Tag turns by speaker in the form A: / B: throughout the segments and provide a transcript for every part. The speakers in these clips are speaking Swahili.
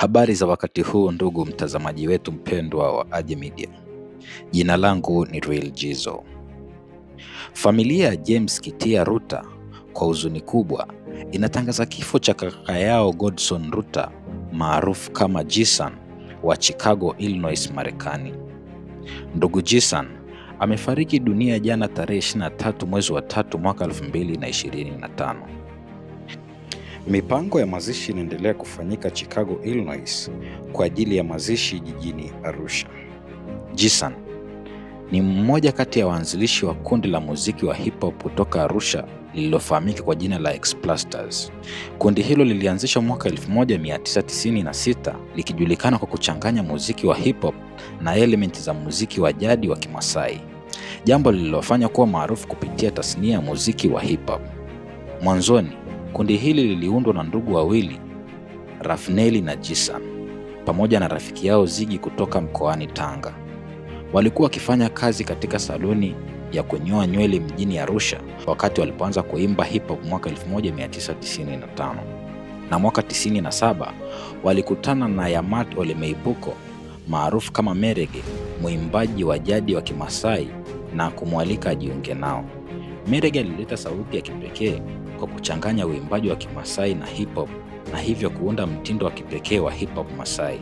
A: Habari za wakati huu ndugu mtazamaji wetu mpendwa wa Aje Media. Jina langu ni Real Jizo. Familia ya James Kitia Ruta kwa huzuni kubwa inatangaza kifo cha kaka yao Godson Ruta maarufu kama Jisan wa Chicago, Illinois, Marekani. Ndugu Jisan amefariki dunia jana tarehe 23 mwezi wa 3 mwaka 2025. Mipango ya mazishi inaendelea kufanyika Chicago, Illinois kwa ajili ya mazishi jijini Arusha. Jisan ni mmoja kati ya waanzilishi wa kundi la muziki wa hip hop kutoka Arusha lililofahamika kwa jina la X-Plasters. Kundi hilo lilianzishwa mwaka 1996 likijulikana kwa kuchanganya muziki wa hip hop na elementi za muziki wa jadi wa Kimasai, jambo lililofanya kuwa maarufu kupitia tasnia ya muziki wa hip hop. Mwanzoni kundi hili liliundwa na ndugu wawili, Rafneli na Jisan, pamoja na rafiki yao Ziggy kutoka mkoani Tanga. Walikuwa wakifanya kazi katika saluni ya kunyoa nywele mjini Arusha wakati walipoanza kuimba hip hop mwaka 1995. Na mwaka 97 walikutana na Yamat Ole Meibuko maarufu kama Merege, mwimbaji wa jadi wa Kimasai, na kumwalika ajiunge nao. Merege alileta sauti ya kipekee kwa kuchanganya uimbaji wa Kimasai na hip hop na hivyo kuunda mtindo wa kipekee wa hip hop Masai.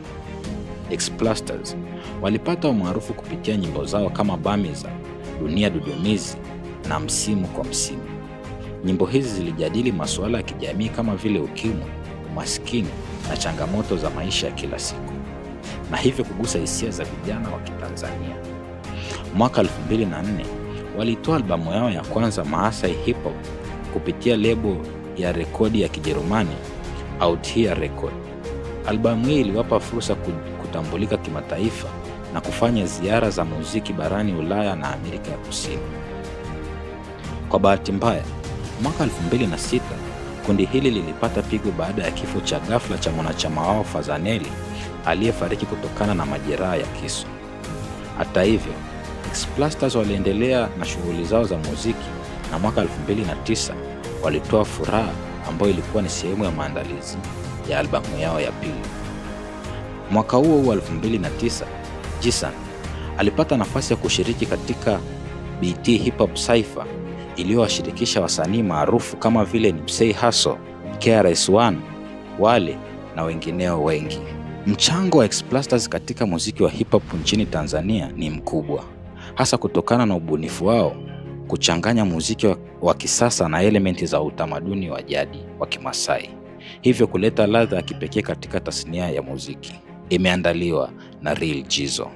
A: X-Plasters walipata umaarufu kupitia nyimbo zao kama Bamiza, Dunia Dudumizi na Msimu kwa Msimu. Nyimbo hizi zilijadili masuala ya kijamii kama vile ukimwi, umaskini na changamoto za maisha ya kila siku, na hivyo kugusa hisia za vijana wa Kitanzania. Mwaka 2004 walitoa albamu yao ya kwanza Maasai Hip Hop kupitia lebo ya rekodi ya Kijerumani Out Here Record. Albamu hii iliwapa fursa kutambulika kimataifa na kufanya ziara za muziki barani Ulaya na Amerika ya Kusini. Kwa bahati mbaya, mwaka 2006 kundi hili lilipata pigo baada ya kifo cha ghafla cha mwanachama wao Fazaneli aliyefariki kutokana na majeraha ya kisu. Hata hivyo, X-Plasters waliendelea na shughuli zao za muziki na mwaka 2009 walitoa Furaha ambayo ilikuwa ni sehemu ya maandalizi ya albamu yao ya pili. Mwaka huo 2009, Jisan alipata nafasi ya kushiriki katika BET Hip Hop Cypher iliyowashirikisha wasanii maarufu kama vile Nipsey Hussle, KRS-One, Wale na wengineo wengi. Mchango wa X-Plasters katika muziki wa hip hop nchini Tanzania ni mkubwa, hasa kutokana na ubunifu wao kuchanganya muziki wa kisasa na elementi za utamaduni wa jadi wa Kimasai, hivyo kuleta ladha ya kipekee katika tasnia ya muziki. Imeandaliwa na Real Jizo.